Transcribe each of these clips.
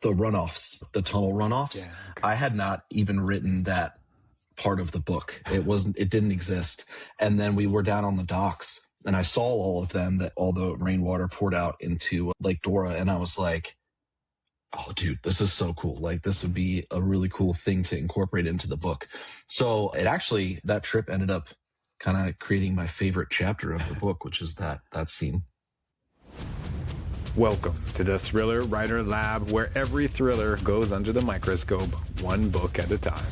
the runoffs, the tunnel runoffs. Yeah, okay. I had not even written that part of the book. It didn't exist. And then we were down on the docks and I saw all of them, that all the rainwater poured out into Lake Dora. And I was like, oh, dude, this is so cool. Like, this would be a really cool thing to incorporate into the book. So that trip ended up kind of creating my favorite chapter of the book, which is that scene. Welcome to the Thriller Writer Lab, where every thriller goes under the microscope, one book at a time.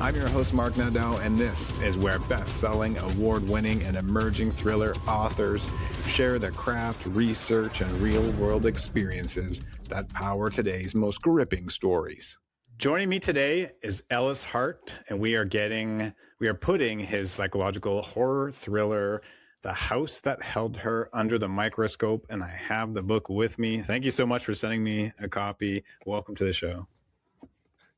I'm your host, Mark Nadeau, and this is where best-selling, award-winning, and emerging thriller authors share their craft, research, and real-world experiences that power today's most gripping stories. Joining me today is Ellis Hart, and we are putting his psychological horror thriller, The House That Held Her, under the microscope, and I have the book with me. Thank you so much for sending me a copy. Welcome to the show.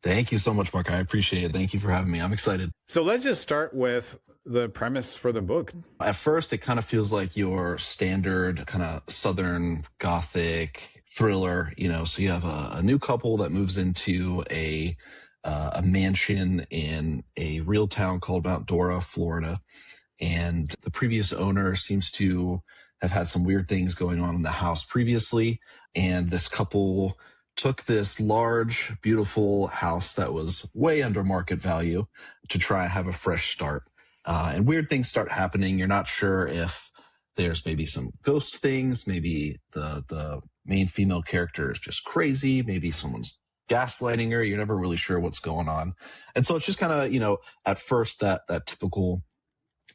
Thank you so much, Mark. I appreciate it. Thank you for having me. I'm excited. So let's just start with the premise for the book. At first, it kind of feels like your standard kind of Southern Gothic thriller, so you have a new couple that moves into a mansion in a real town called Mount Dora, Florida. And the previous owner seems to have had some weird things going on in the house previously. And this couple took this large, beautiful house that was way under market value to try and have a fresh start. And weird things start happening. You're not sure if there's maybe some ghost things. Maybe the main female character is just crazy. Maybe someone's gaslighting her. You're never really sure what's going on. And so it's just kind of, at first that typical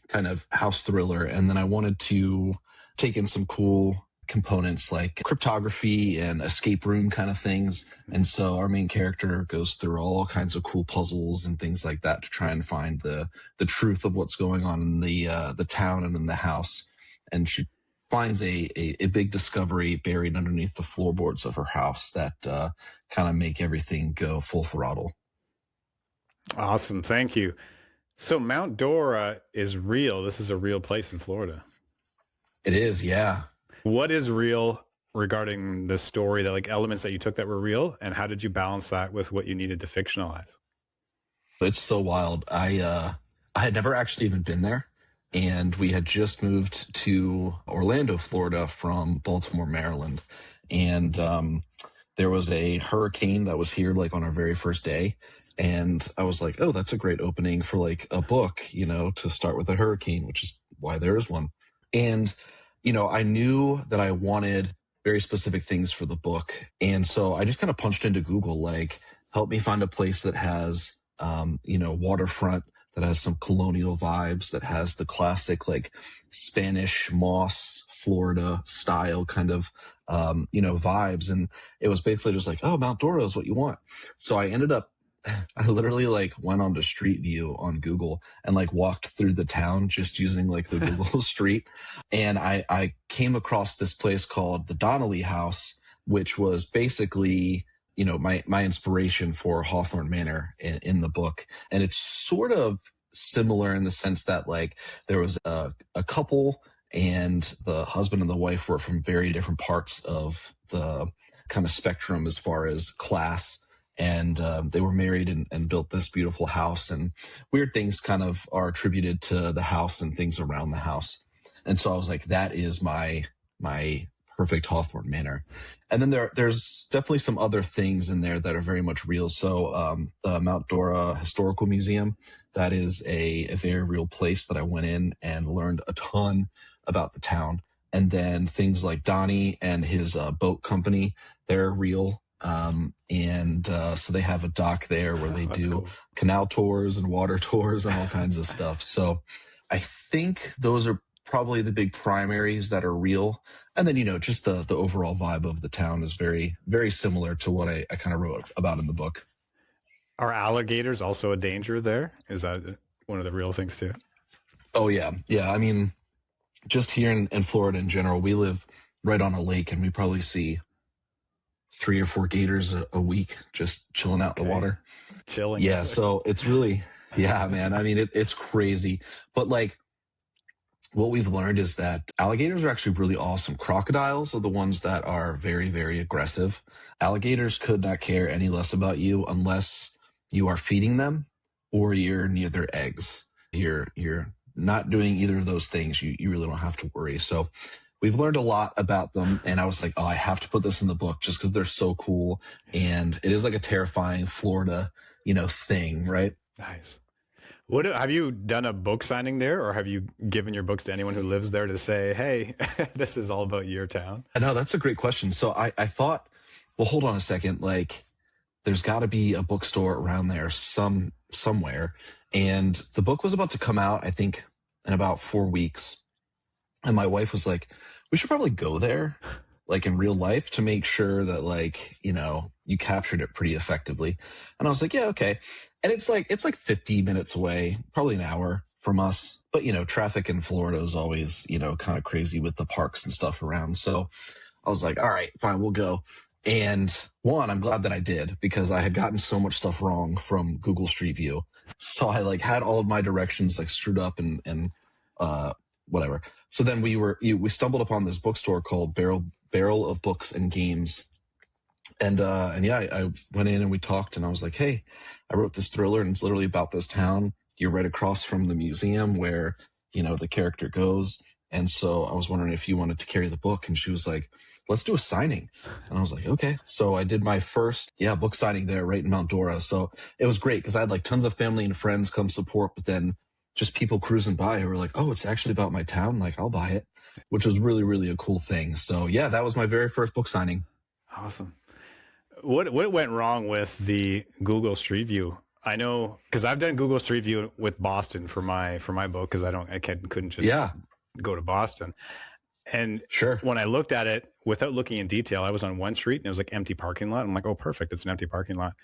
kind of house thriller. And then I wanted to take in some cool components like cryptography and escape room kind of things. And so our main character goes through all kinds of cool puzzles and things like that to try and find the truth of what's going on in the town and in the house. And she finds a big discovery buried underneath the floorboards of her house that kind of make everything go full throttle. Awesome. Thank you. So Mount Dora is real. This is a real place in Florida. It is, yeah. What is real regarding the story, that elements that you took that were real, and how did you balance that with what you needed to fictionalize? It's so wild. I had never actually even been there, and we had just moved to Orlando, Florida from Baltimore, Maryland. And there was a hurricane that was here on our very first day. And I was like, oh, that's a great opening for a book, to start with a hurricane, which is why there is one. And I knew that I wanted very specific things for the book. And so I just kind of punched into Google, help me find a place that has, waterfront, that has some colonial vibes, that has the classic, Spanish moss, Florida style kind of, vibes. And it was basically just oh, Mount Dora is what you want. So I literally went onto Street View on Google and walked through the town just using the Google Street. And I came across this place called the Donnelly House, which was basically, my inspiration for Hawthorne Manor in the book. And it's sort of similar in the sense that there was a couple and the husband and the wife were from very different parts of the kind of spectrum as far as class. And they were married and built this beautiful house, and weird things kind of are attributed to the house and things around the house. And so I was like, that is my perfect Hawthorne Manor. And then there's definitely some other things in there that are very much real. So the Mount Dora Historical Museum, that is a very real place that I went in and learned a ton about the town. And then things like Donnie and his boat company, they're real. So they have a dock there where they do cool canal tours and water tours and all kinds of stuff. So I think those are probably the big primaries that are real. And then, just the overall vibe of the town is very, very similar to what I kind of wrote about in the book. Are alligators also a danger there? Is that one of the real things too? Oh, yeah. Yeah. I mean, just here in Florida in general, we live right on a lake and we probably see 3 or 4 gators a week just chilling out in the water. Chilling. Yeah. So it's really, yeah, man. I mean, it's crazy. But what we've learned is that alligators are actually really awesome. Crocodiles are the ones that are very, very aggressive. Alligators could not care any less about you unless you are feeding them or you're near their eggs. You're not doing either of those things. You really don't have to worry. So we've learned a lot about them. And I was like, oh, I have to put this in the book just because they're so cool. And it is like a terrifying Florida, thing, right? Nice. What have you done a book signing there, or have you given your books to anyone who lives there to say, hey, this is all about your town? I know that's a great question. So I thought, well, hold on a second. Like, there's got to be a bookstore around there somewhere. And the book was about to come out, I think, in about 4 weeks. And my wife was like, we should probably go there, like in real life, to make sure that, like, you captured it pretty effectively. And I was like, yeah, okay. And it's like 50 minutes away, probably an hour from us. But, traffic in Florida is always, kind of crazy with the parks and stuff around. So I was like, all right, fine, we'll go. And one, I'm glad that I did, because I had gotten so much stuff wrong from Google Street View. So I had all of my directions screwed up and whatever. So then we stumbled upon this bookstore called Barrel of Books and Games. And yeah, I went in and we talked, and I was like, hey, I wrote this thriller and it's literally about this town. You're right across from the museum where, the character goes. And so I was wondering if you wanted to carry the book. And she was like, let's do a signing. And I was like, okay. So I did my first, book signing there right in Mount Dora. So it was great because I had tons of family and friends come support, but then just people cruising by who were like, oh, it's actually about my town. Like, I'll buy it, which was really, really a cool thing. So yeah, that was my very first book signing. Awesome. What went wrong with the Google Street View? I know, because I've done Google Street View with Boston for my book, because I couldn't just go to Boston. And sure, when I looked at it without looking in detail, I was on one street and it was like empty parking lot. I'm like, oh, perfect, it's an empty parking lot.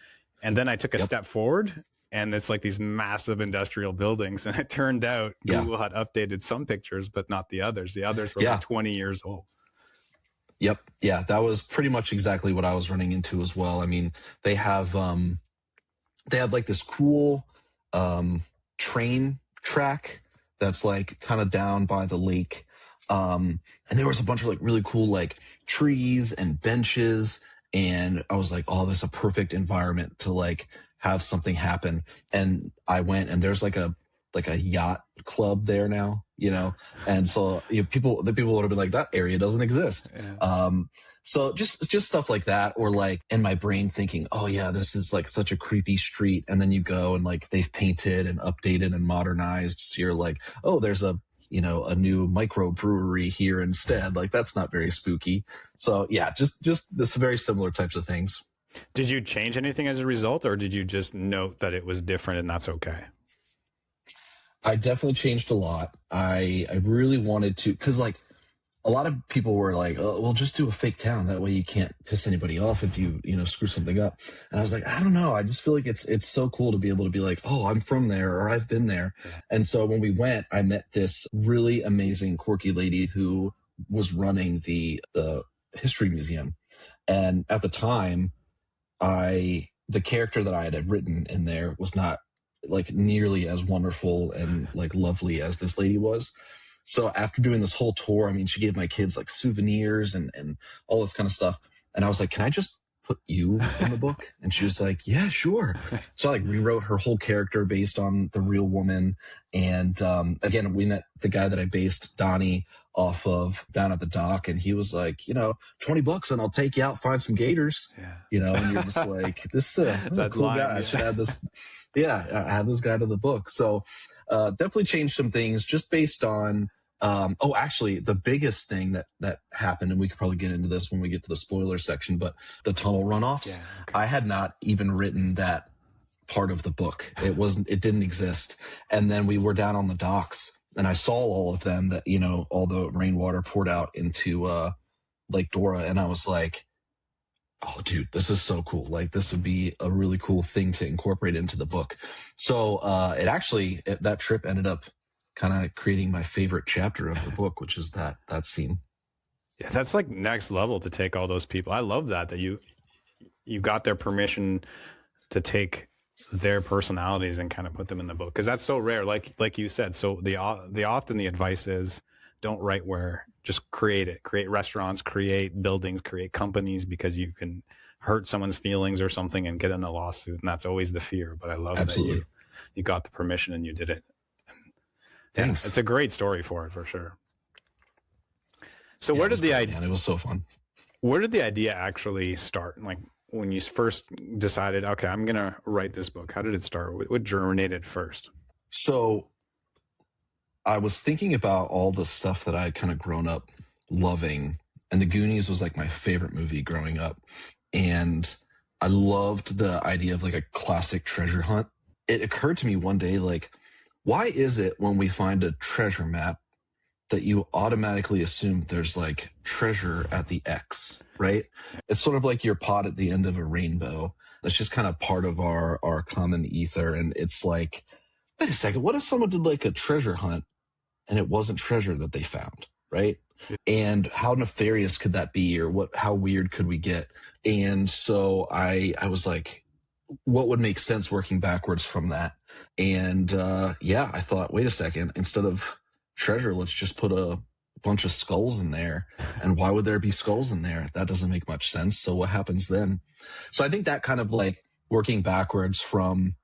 And then I took a step forward, and it's like these massive industrial buildings. And it turned out Google had updated some pictures, but not the others. The others were like 20 years old. Yep. Yeah, that was pretty much exactly what I was running into as well. I mean, they have like this cool train track that's kind of down by the lake. And there was a bunch of really cool trees and benches. And I was like, oh, this is a perfect environment to have something happen. And I went, and there's a yacht club there now, and so the people would have been like, that area doesn't exist. Yeah. So just stuff like that, or in my brain thinking, oh yeah, this is such a creepy street. And then you go and they've painted and updated and modernized. So you're like, oh, there's a new microbrewery here instead. That's not very spooky. So yeah, just this very similar types of things. Did you change anything as a result, or did you just note that it was different and that's okay? I definitely changed a lot. I really wanted to, because a lot of people were like, oh, well, just do a fake town. That way you can't piss anybody off if you screw something up. And I was like, I don't know. I just feel like it's so cool to be able to be like, oh, I'm from there, or I've been there. Yeah. And so when we went, I met this really amazing, quirky lady who was running the history museum. And at the time, the character that I had written in there was not nearly as wonderful and lovely as this lady was. So after doing this whole tour, I mean, she gave my kids souvenirs and all this kind of stuff. And I was like, can I just put you in the book? And she was like, yeah, sure. So I rewrote her whole character based on the real woman. And again, we met the guy that I based Donnie off of down at the dock. And he was like, $20 and I'll take you out, find some gators, and you're just like, this is a cool guy. I should add this. Yeah, I add this guy to the book. So definitely changed some things just based on, actually the biggest thing that happened, and we could probably get into this when we get to the spoiler section, but the tunnel runoffs. Yeah, okay. I had not even written that part of the book. It didn't exist. And then we were down on the docks and I saw all of them that, all the rainwater poured out into Lake Dora. And I was like, oh, dude, this is so cool. This would be a really cool thing to incorporate into the book. So that trip ended up kind of creating my favorite chapter of the book, which is that scene. Yeah, that's next level to take all those people. I love that you got their permission to take their personalities and kind of put them in the book, because that's so rare, like you said. So the often the advice is don't write where, just create it, create restaurants, create buildings, create companies, because you can hurt someone's feelings or something and get in a lawsuit, and that's always the fear. But I love Absolutely. that you got the permission and you did it. Thanks. Yeah, it's a great story for sure. So where did the idea? It was so fun. Where did the idea actually start? Like when you first decided, okay, I'm gonna write this book. How did it start? What germinated first? So I was thinking about all the stuff that I had kind of grown up loving, and The Goonies was like my favorite movie growing up, and I loved the idea of like a classic treasure hunt. It occurred to me one day, like, why is it when we find a treasure map that you automatically assume there's like treasure at the X, right? It's sort of like your pot at the end of a rainbow. That's just kind of part of our common ether. And it's like, wait a second, what if someone did like a treasure hunt and it wasn't treasure that they found, right? And how nefarious could that be, or how weird could we get? And so I was like, what would make sense working backwards from that? And I thought, wait a second, instead of treasure, let's just put a bunch of skulls in there. And why would there be skulls in there? That doesn't make much sense. So what happens then? So I think that kind of like working backwards from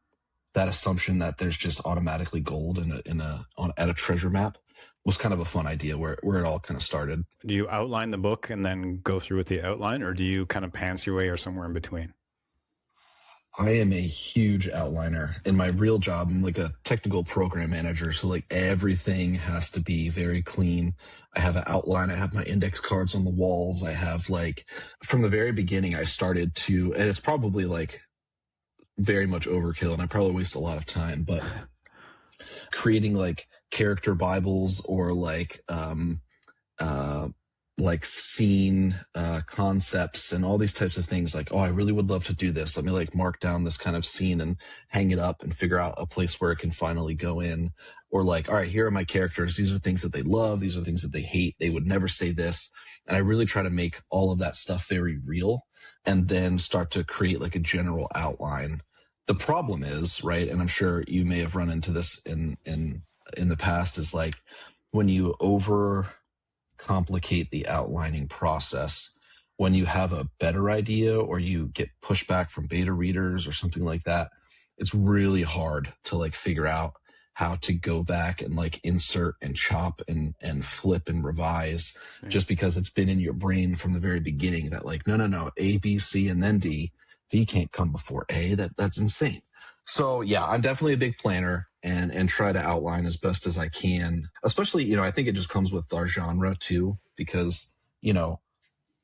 that assumption that there's just automatically gold at a treasure map was kind of a fun idea where it all kind of started. Do you outline the book and then go through with the outline, or do you kind of pants your way, or somewhere in between? I am a huge outliner. In my real job, I'm like a technical program manager. So like everything has to be very clean. I have an outline. I have my index cards on the walls. I have like, from the very beginning, I started to, and it's probably like very much overkill and I probably waste a lot of time, but creating like character Bibles or like scene concepts and all these types of things. Like, oh, I really would love to do this. Let me like mark down this kind of scene and hang it up and figure out a place where it can finally go in. Or like, all right, here are my characters. These are things that they love. These are things that they hate. They would never say this. And I really try to make all of that stuff very real and then start to create like a general outline. The problem is, right, and I'm sure you may have run into this in the past, is like when you complicate the outlining process, when you have a better idea or you get pushback from beta readers or something like that, it's really hard to like figure out how to go back and like insert and chop and flip and revise, just because it's been in your brain from the very beginning that like, no, A, B, C, and then D. D can't come before A. That's insane. So yeah, I'm definitely a big planner and try to outline as best as I can, especially, I think it just comes with our genre too, because,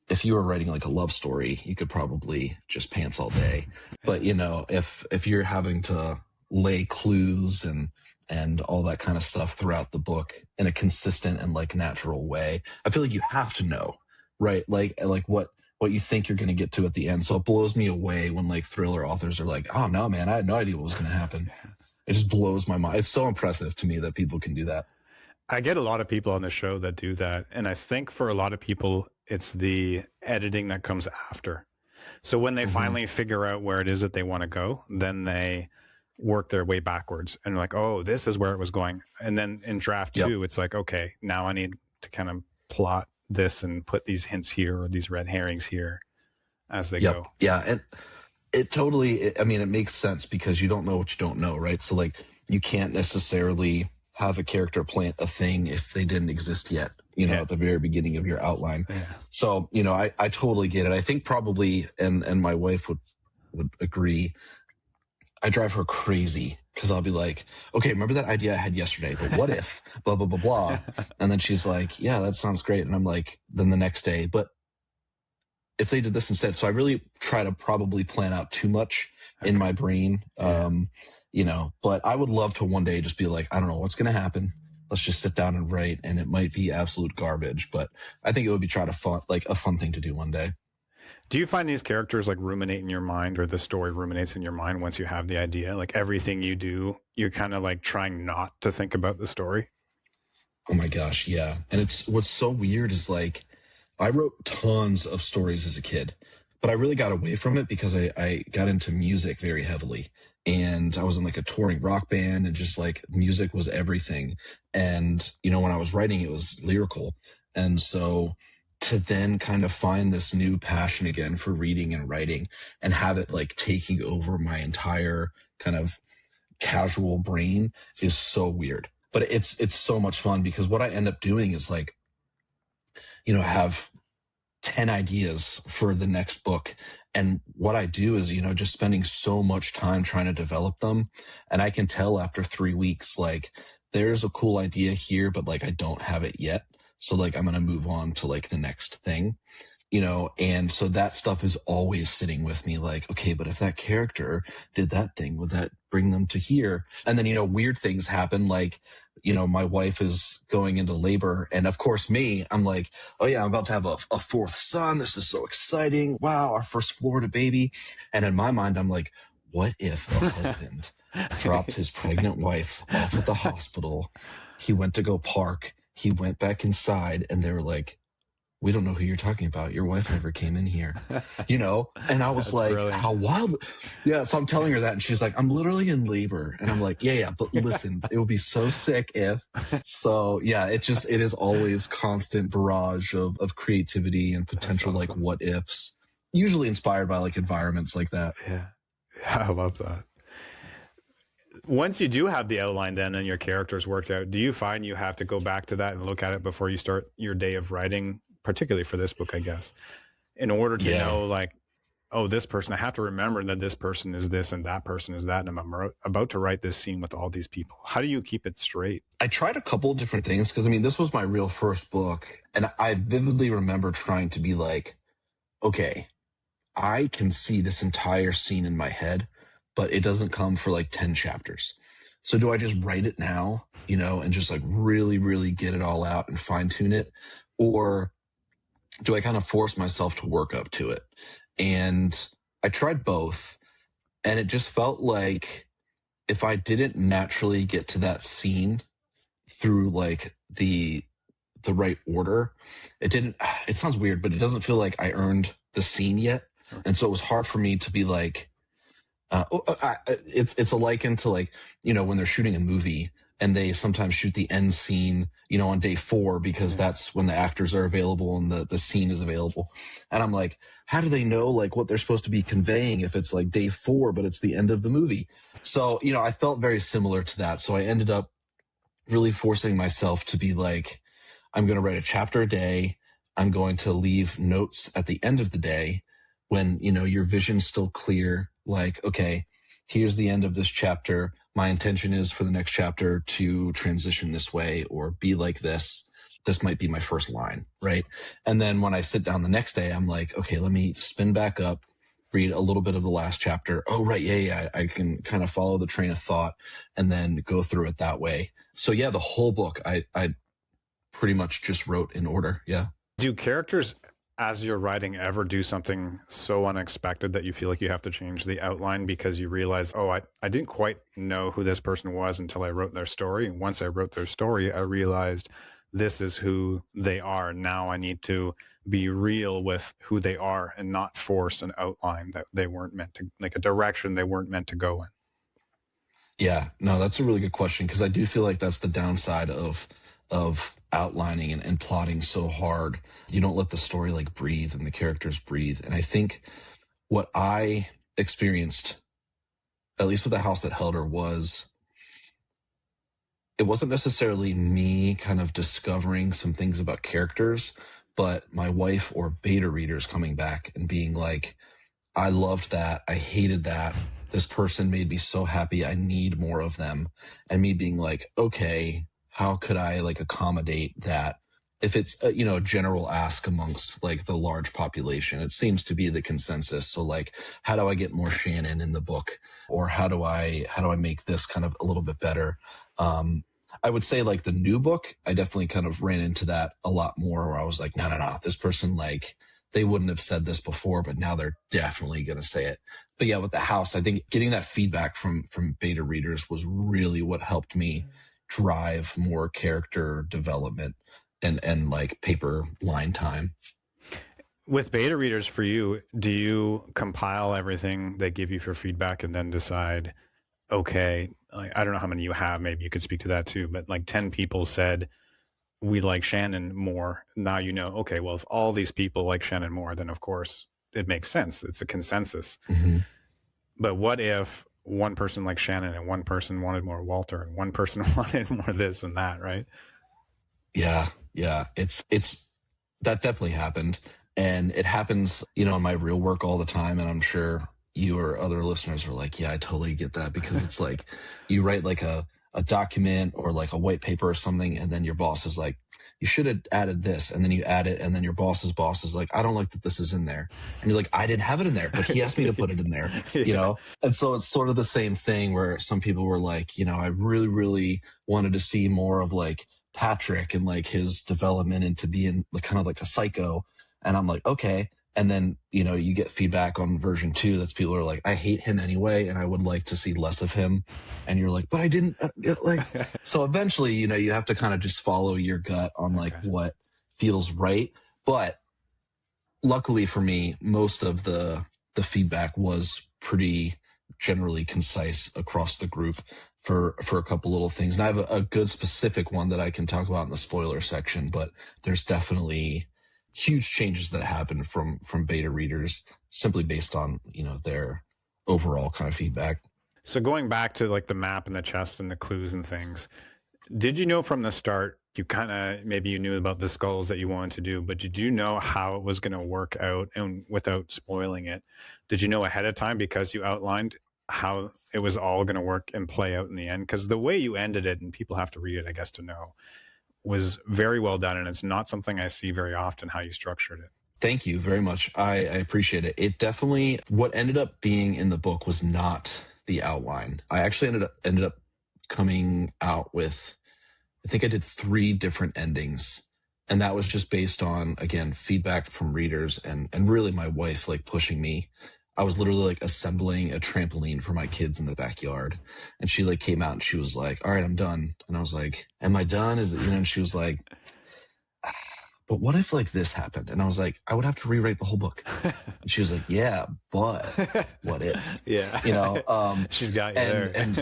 if you were writing like a love story, you could probably just pants all day. But, if you're having to lay clues and all that kind of stuff throughout the book in a consistent and like natural way, I feel like you have to know, right? Like what you think you're going to get to at the end. So it blows me away when like thriller authors are like, oh no, man, I had no idea what was going to happen. It just blows my mind. It's so impressive to me that people can do that. I get a lot of people on the show that do that. And I think for a lot of people, it's the editing that comes after. So when they finally figure out where it is that they want to go, then they work their way backwards and like, oh, this is where it was going. And then in draft two, it's like, okay, now I need to kind of plot this and put these hints here or these red herrings here as they go. Yeah. And it totally, it makes sense because you don't know what you don't know, right? So like you can't necessarily have a character plant a thing if they didn't exist yet, at the very beginning of your outline. Yeah. So, I totally get it. I think probably, and my wife would agree, I drive her crazy because I'll be like, okay, remember that idea I had yesterday, but what if blah, blah, blah, blah. And then she's like, yeah, that sounds great. And I'm like, then the next day, but if they did this instead. So I really try to probably plan out too much in my brain. But I would love to one day just be like, I don't know what's going to happen. Let's just sit down and write. And it might be absolute garbage, but I think it would be a fun thing to do one day. Do you find these characters like ruminate in your mind, or the story ruminates in your mind once you have the idea? Like everything you do, you're kind of like trying not to think about the story. Oh my gosh. Yeah. And what's so weird is like, I wrote tons of stories as a kid, But I really got away from it because I got into music very heavily. And I was in like a touring rock band, and just like music was everything. And, when I was writing, it was lyrical. And so to then kind of find this new passion again for reading and writing, and have it like taking over my entire kind of casual brain, is so weird. But it's so much fun, because what I end up doing is like, have 10 ideas for the next book. And what I do is, just spending so much time trying to develop them. And I can tell after 3 weeks, like, there's a cool idea here, but like, I don't have it yet. So like, I'm going to move on to like the next thing, and so that stuff is always sitting with me, like, okay, but if that character did that thing, would that bring them to here? And then, weird things happen, like, my wife is going into labor, and of course I'm like, oh yeah, I'm about to have a fourth son. This is so exciting. Wow, our first Florida baby. And in my mind, I'm like, what if a husband dropped his pregnant wife off at the hospital? He went to go park. He went back inside, and they were like, we don't know who you're talking about. Your wife never came in here, And I was like, brilliant. How wild. Yeah. So I'm telling her that, and she's like, I'm literally in labor. And I'm like, yeah, but listen, it would be so sick if. So yeah, it is always constant barrage of creativity and potential, awesome, like what ifs, usually inspired by like environments like that. Yeah. I love that. Once you do have the outline then and your characters worked out, do you find you have to go back to that and look at it before you start your day of writing, particularly for this book, I guess, in order to know, like, oh, this person, I have to remember that this person is this and that person is that, and I'm about to write this scene with all these people. How do you keep it straight? I tried a couple of different things, because this was my real first book, and I vividly remember trying to be like, okay, I can see this entire scene in my head, but it doesn't come for like 10 chapters. So do I just write it now, and just like really, really get it all out and fine tune it? Or do I kind of force myself to work up to it? And I tried both, and it just felt like if I didn't naturally get to that scene through like the right order, it sounds weird, but it doesn't feel like I earned the scene yet. And so it was hard for me to be like, it's a liken to like, when they're shooting a movie and they sometimes shoot the end scene, on day 4, because that's when the actors are available and the scene is available. And I'm like, how do they know like what they're supposed to be conveying if it's like day 4, but it's the end of the movie? So, I felt very similar to that. So I ended up really forcing myself to be like, I'm going to write a chapter a day. I'm going to leave notes at the end of the day when, your vision's still clear. Like, okay, here's the end of this chapter. My intention is for the next chapter to transition this way or be like this. This might be my first line, right? And then when I sit down the next day, I'm like, okay, let me spin back up, read a little bit of the last chapter. Oh, right, yeah. I can kind of follow the train of thought and then go through it that way. So yeah, the whole book, I pretty much just wrote in order, yeah. Do characters, as you're writing, ever do something so unexpected that you feel like you have to change the outline because you realize, oh, I didn't quite know who this person was until I wrote their story. And once I wrote their story, I realized this is who they are. Now I need to be real with who they are and not force an outline that they weren't meant to, like a direction they weren't meant to go in. Yeah, no, that's a really good question, because I do feel like that's the downside of outlining and plotting so hard. You don't let the story like breathe and the characters breathe. And I think what I experienced, at least with The House That Held Her, was it wasn't necessarily me kind of discovering some things about characters, but my wife or beta readers coming back and being like, I loved that. I hated that. This person made me so happy. I need more of them. And me being like, okay, how could I like accommodate that? If it's a general ask amongst like the large population, it seems to be the consensus. So like, how do I get more Shannon in the book, or how do I make this kind of a little bit better? I would say like the new book, I definitely kind of ran into that a lot more, where I was like, no, this person, like, they wouldn't have said this before, but now they're definitely going to say it. But yeah, with The House, I think getting that feedback from beta readers was really what helped me drive more character development and like paper line time. With beta readers for you, do you compile everything they give you for feedback and then decide, okay, like, I don't know how many you have, maybe you could speak to that too, but like 10 people said, we like Shannon more. Now you know, okay, well, if all these people like Shannon more, then of course it makes sense. It's a consensus. Mm-hmm. But what if one person liked Shannon and one person wanted more Walter and one person wanted more this and that, right? Yeah. It's that definitely happened. And it happens, in my real work all the time. And I'm sure you or other listeners are like, yeah, I totally get that, because it's like you write like a document or like a white paper or something, and then your boss is like, you should have added this, and then you add it, and then your boss's boss is like, I don't like that this is in there, and you're like, I didn't have it in there, but he asked me to put it in there. And so it's sort of the same thing where some people were like, I really, really wanted to see more of like Patrick and like his development into being like kind of like a psycho, and I'm like, okay. And then, you get feedback on version 2 that's people are like, I hate him anyway, and I would like to see less of him. And you're like, but I didn't so eventually, you have to kind of just follow your gut on like what feels right. But luckily for me, most of the feedback was pretty generally concise across the group for a couple little things. And I have a good specific one that I can talk about in the spoiler section, but there's definitely huge changes that happen from beta readers simply based on their overall kind of feedback. So going back to like the map and the chest and the clues and things, did you know from the start, you kind of, maybe you knew about the skulls that you wanted to do, but did you know how it was going to work out? And without spoiling it, did you know ahead of time, because you outlined how it was all going to work and play out in the end? Because the way you ended it, and people have to read it, I guess, to know, was very well done, and it's not something I see very often, how you structured it. Thank you very much. I appreciate it. It definitely, what ended up being in the book was not the outline. I actually ended up coming out with, I think I did 3 different endings, and that was just based on, again, feedback from readers and really my wife like pushing me. I was literally like assembling a trampoline for my kids in the backyard, and she like came out and she was like, all right, I'm done. And I was like, am I done? Is it, and she was like, but what if like this happened? And I was like, I would have to rewrite the whole book. And she was like, yeah, but what if? Yeah. She's got you there. And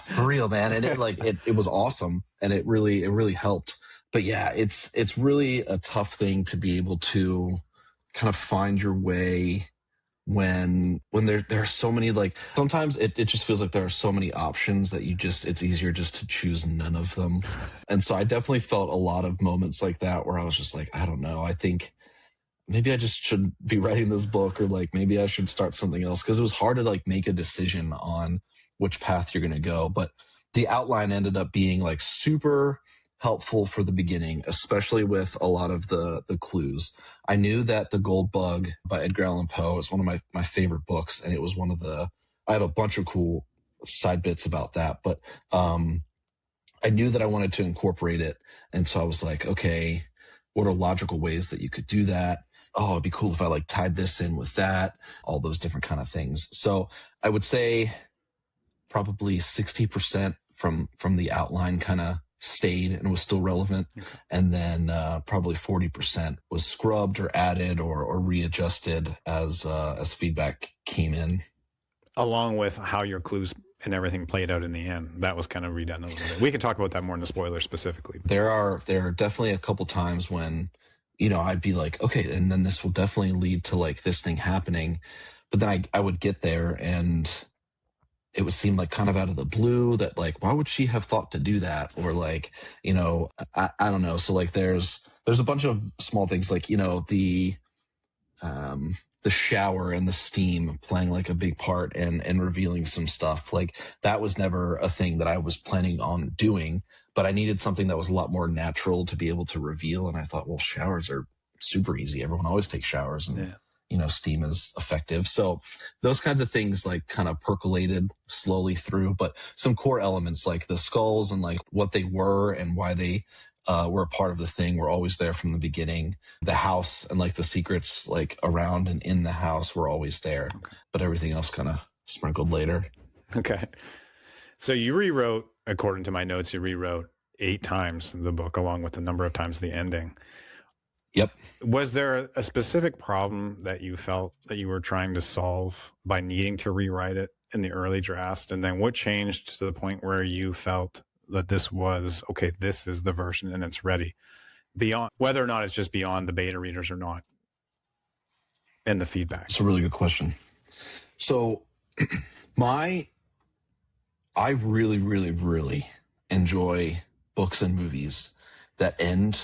for real, man. And it was awesome, and it really helped. But yeah, it's really a tough thing to be able to kind of find your way when there are so many, like sometimes it just feels like there are so many options that it's easier just to choose none of them. And so I definitely felt a lot of moments like that where I was just like, I don't know, I think maybe I just shouldn't be writing this book, or like maybe I should start something else, because it was hard to like make a decision on which path you're going to go. But the outline ended up being like super helpful for the beginning, especially with a lot of the clues. I knew that The Gold Bug by Edgar Allan Poe is one of my favorite books, and it was one of I have a bunch of cool side bits about that, but I knew that I wanted to incorporate it. And so I was like, okay, what are logical ways that you could do that? Oh, it'd be cool if I like tied this in with that, all those different kind of things. So I would say probably 60% from the outline kind of stayed and was still relevant. And then probably 40% was scrubbed or added or readjusted as feedback came in. Along with how your clues and everything played out in the end. That was kind of redone a little bit. We can talk about that more in the spoilers specifically. There are definitely a couple times when, I'd be like, okay, and then this will definitely lead to like this thing happening. But then I would get there and it would seem like kind of out of the blue that like, why would she have thought to do that? Or like, I don't know. So like there's a bunch of small things like, the shower and the steam playing like a big part and revealing some stuff. Like that was never a thing that I was planning on doing, but I needed something that was a lot more natural to be able to reveal. And I thought, well, showers are super easy. Everyone always takes showers, and steam is effective. So those kinds of things like kind of percolated slowly through, but some core elements like the skulls and like what they were and why they were a part of the thing were always there from the beginning. The house and like the secrets like around and in the house were always there, but everything else kind of sprinkled later. Okay. So you rewrote, according to my notes, you rewrote 8 times the book along with the number of times the ending. Yep. Was there a specific problem that you felt that you were trying to solve by needing to rewrite it in the early drafts? And then what changed to the point where you felt that this was, okay, this is the version and it's ready, beyond whether or not it's just beyond the beta readers or not, and the feedback? It's a really good question. So I really, really, really enjoy books and movies that end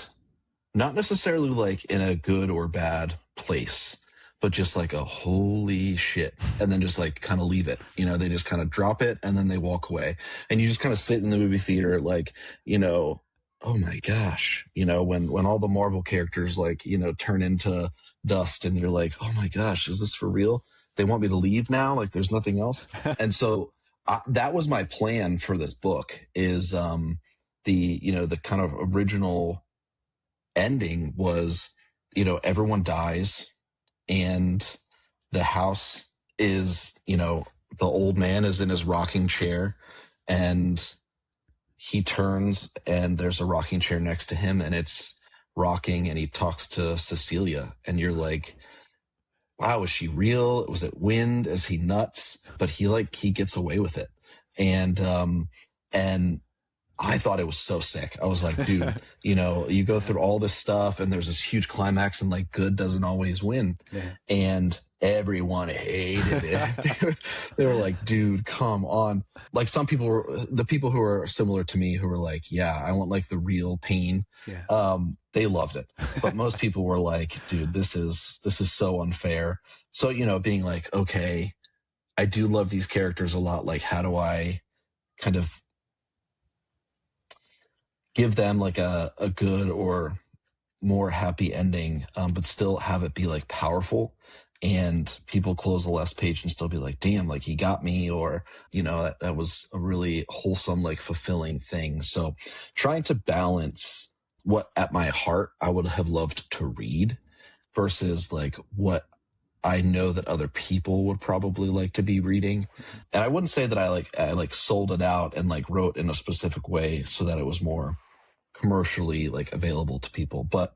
not necessarily like in a good or bad place, but just like a holy shit. And then just like kind of leave it, they just kind of drop it and then they walk away. And you just kind of sit in the movie theater like, oh my gosh, when all the Marvel characters like, turn into dust and you're like, oh my gosh, is this for real? They want me to leave now? Like there's nothing else. And so that was my plan for this book is the kind of original ending was, everyone dies and the house is, the old man is in his rocking chair and he turns and there's a rocking chair next to him and it's rocking and he talks to Cecilia and you're like, wow, is she real? Was it wind? Is he nuts? But he gets away with it. And I thought it was so sick. I was like, dude, you go through all this stuff and there's this huge climax and like good doesn't always win. Yeah. And everyone hated it. They were like, dude, come on. Like some people the people who are similar to me who were like, yeah, I want like the real pain. Yeah. They loved it. But most people were like, dude, this is so unfair. So, being like, okay, I do love these characters a lot. Like, how do I kind of give them like a good or more happy ending, but still have it be like powerful and people close the last page and still be like, damn, like he got me, or, that was a really wholesome, like fulfilling thing. So trying to balance what at my heart I would have loved to read versus like what I know that other people would probably like to be reading. And I wouldn't say that I sold it out and like wrote in a specific way so that it was more commercially like available to people, but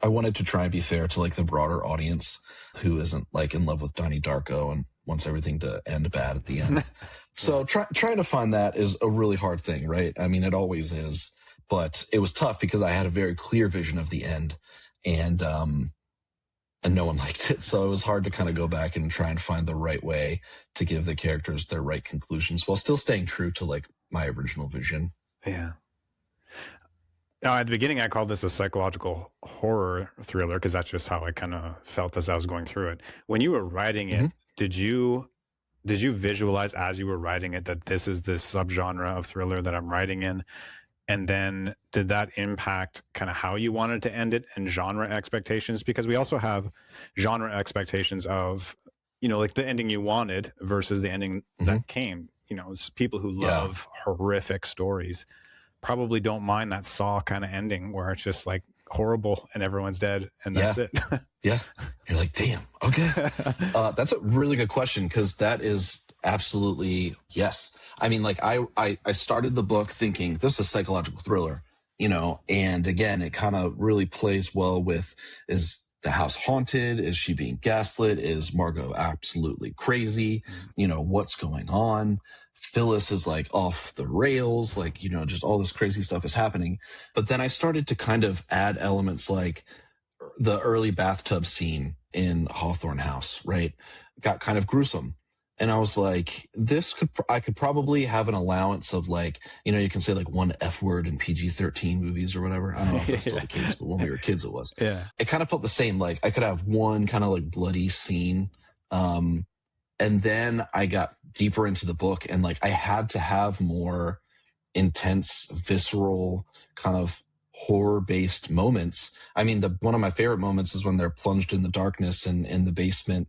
I wanted to try and be fair to like the broader audience who isn't like in love with Donnie Darko and wants everything to end bad at the end. So trying to find that is a really hard thing, right? I mean, it always is, but it was tough because I had a very clear vision of the end and no one liked it. So it was hard to kind of go back and try and find the right way to give the characters their right conclusions while still staying true to like my original vision. Yeah. Now, at the beginning, I called this a psychological horror thriller because that's just how I kind of felt as I was going through it. When you were writing it, did you visualize as you were writing it that this is this subgenre of thriller that I'm writing in? And then did that impact kind of how you wanted to end it and genre expectations? Because we also have genre expectations of, like the ending you wanted versus the ending that came. It's people who love horrific stories probably don't mind that Saw kind of ending where it's just like horrible and everyone's dead and that's it. Yeah. You're like, damn. Okay. That's a really good question because that is absolutely yes. I mean, like I started the book thinking this is a psychological thriller, and again, it kind of really plays well with, is the house haunted? Is she being gaslit? Is Margot absolutely crazy? What's going on? Phyllis is like off the rails, like, just all this crazy stuff is happening. But then I started to kind of add elements like the early bathtub scene in Hawthorne House, right? Got kind of gruesome. And I was like, I could probably have an allowance of like, you can say like one F word in PG-13 movies or whatever. I don't know if that's still the case, but when we were kids, it was. Yeah. It kind of felt the same. Like I could have one kind of like bloody scene. And then I got deeper into the book and like I had to have more intense, visceral kind of horror-based moments. I mean, one of my favorite moments is when they're plunged in the darkness and in the basement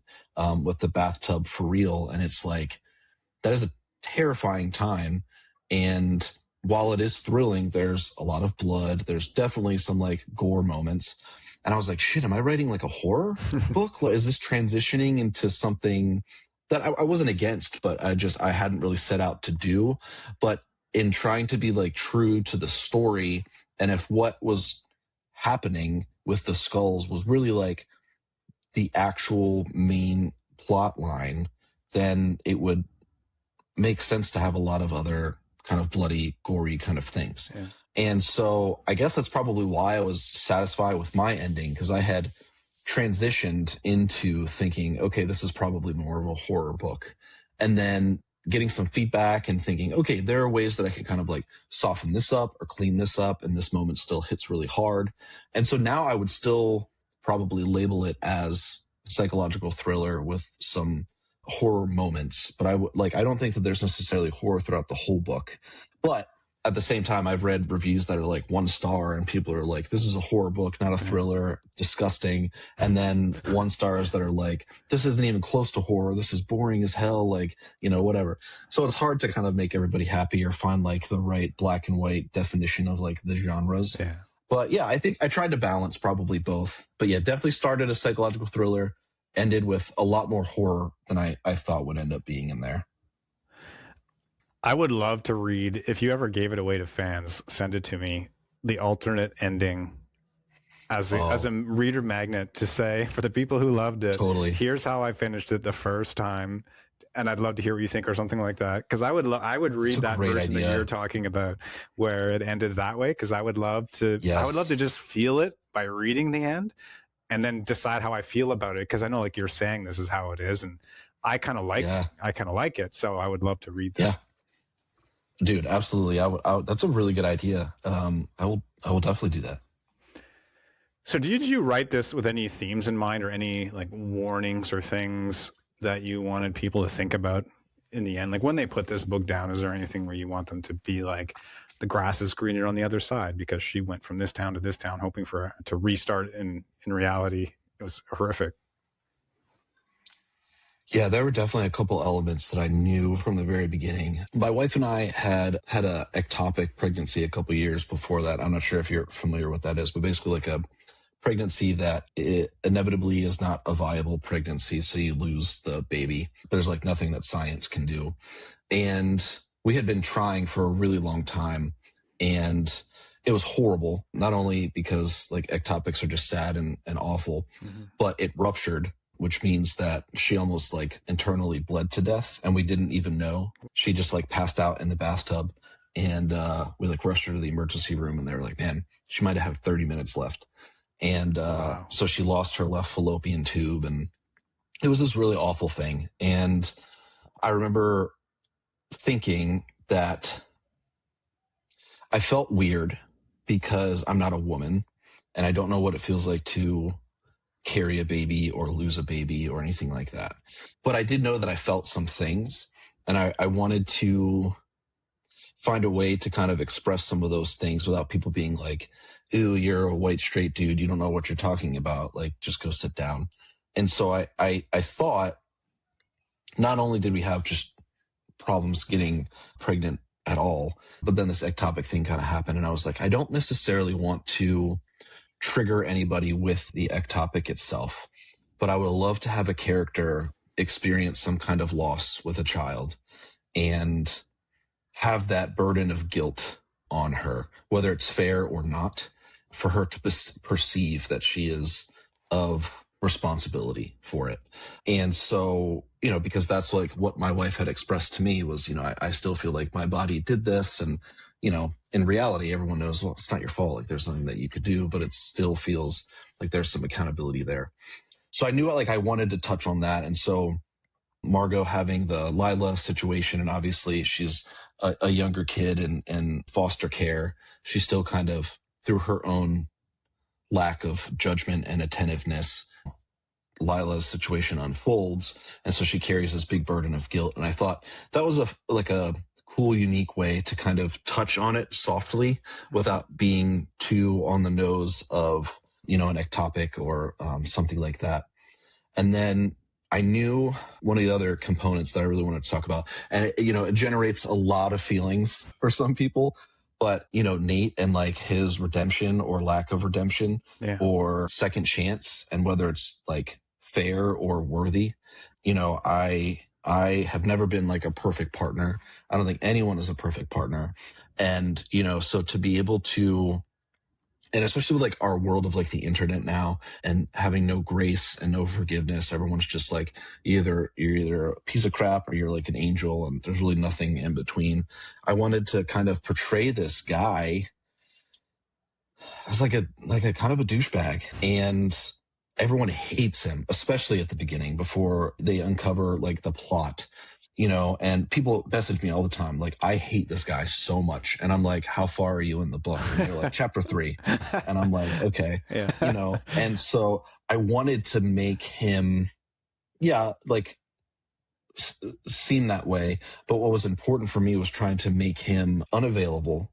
with the bathtub for real. And it's like, that is a terrifying time. And while it is thrilling, there's a lot of blood. There's definitely some like gore moments. And I was like, shit, am I writing like a horror book? Is this transitioning into something that I wasn't against, but I hadn't really set out to do. But in trying to be like true to the story, and if what was happening with the skulls was really like the actual main plot line, then it would make sense to have a lot of other kind of bloody, gory kind of things. Yeah. And so I guess that's probably why I was satisfied with my ending, because I had transitioned into thinking, okay, this is probably more of a horror book. And then getting some feedback and thinking, okay, there are ways that I can kind of like soften this up or clean this up, and this moment still hits really hard. And so now I would still probably label it as psychological thriller with some horror moments, but I don't think that there's necessarily horror throughout the whole book. But at the same time, I've read reviews that are like 1 star and people are like, this is a horror book, not a thriller, disgusting. And then 1 stars that are like, this isn't even close to horror. This is boring as hell. Like, whatever. So it's hard to kind of make everybody happy or find like the right black and white definition of like the genres. Yeah. But yeah, I think I tried to balance probably both. But yeah, definitely started as psychological thriller, ended with a lot more horror than I thought would end up being in there. I would love to read, if you ever gave it away to fans, send it to me, the alternate ending as a reader magnet to say, for the people who loved it, totally, here's how I finished it the first time. And I'd love to hear what you think or something like that. Because I would read that version that you're talking about where it ended that way. Because I would love to just feel it by reading the end and then decide how I feel about it. Because I know, like you're saying, this is how it is, and I kind of like it. So I would love to read that. Yeah. Dude, absolutely. That's a really good idea. I will definitely do that. So did you write this with any themes in mind or any like warnings or things that you wanted people to think about in the end? Like when they put this book down, is there anything where you want them to be like, the grass is greener on the other side because she went from this town to this town hoping to restart, in reality it was horrific? Yeah, there were definitely a couple elements that I knew from the very beginning. My wife and I had a ectopic pregnancy a couple years before that. I'm not sure if you're familiar with what that is, but basically like a pregnancy that it inevitably is not a viable pregnancy. So you lose the baby. There's like nothing that science can do. And we had been trying for a really long time, and it was horrible. Not only because like ectopics are just sad and awful, but it ruptured, which means that she almost like internally bled to death, and we didn't even know. She just like passed out in the bathtub, and we like rushed her to the emergency room, and they were like, man, she might have had 30 minutes left. And wow. So she lost her left fallopian tube, and it was this really awful thing. And I remember thinking that I felt weird because I'm not a woman, and I don't know what it feels like to carry a baby or lose a baby or anything like that. But I did know that I felt some things, and I wanted to find a way to kind of express some of those things without people being like, ew, you're a white straight dude, you don't know what you're talking about, like just go sit down. And so I thought, not only did we have just problems getting pregnant at all, but then this ectopic thing kind of happened, and I was like, I don't necessarily want to trigger anybody with the ectopic itself, but I would love to have a character experience some kind of loss with a child and have that burden of guilt on her, whether it's fair or not, for her to perceive that she is of responsibility for it. And so, because that's like what my wife had expressed to me was, I still feel like my body did this, and in reality, everyone knows, well, it's not your fault. Like there's nothing that you could do, but it still feels like there's some accountability there. So I knew like I wanted to touch on that. And so Margot having the Lila situation, and obviously she's a younger kid in foster care, she still kind of, through her own lack of judgment and attentiveness, Lila's situation unfolds. And so she carries this big burden of guilt. And I thought that was a cool, unique way to kind of touch on it softly without being too on the nose of, an ectopic or something like that. And then I knew one of the other components that I really wanted to talk about, and it generates a lot of feelings for some people, but Nate and like his redemption or lack of redemption, or second chance, and whether it's like fair or worthy. I have never been like a perfect partner. I don't think anyone is a perfect partner. And, so to be able to And especially with like our world of like the internet now and having no grace and no forgiveness, everyone's just like you're either a piece of crap or you're like an angel, and there's really nothing in between. I wanted to kind of portray this guy as like a kind of a douchebag, and everyone hates him, especially at the beginning before they uncover like the plot. And people message me all the time, like, I hate this guy so much. And I'm like, how far are you in the book? And they're like, chapter 3. And I'm like, okay, Yeah. and so I wanted to make him, like seem that way. But what was important for me was trying to make him unavailable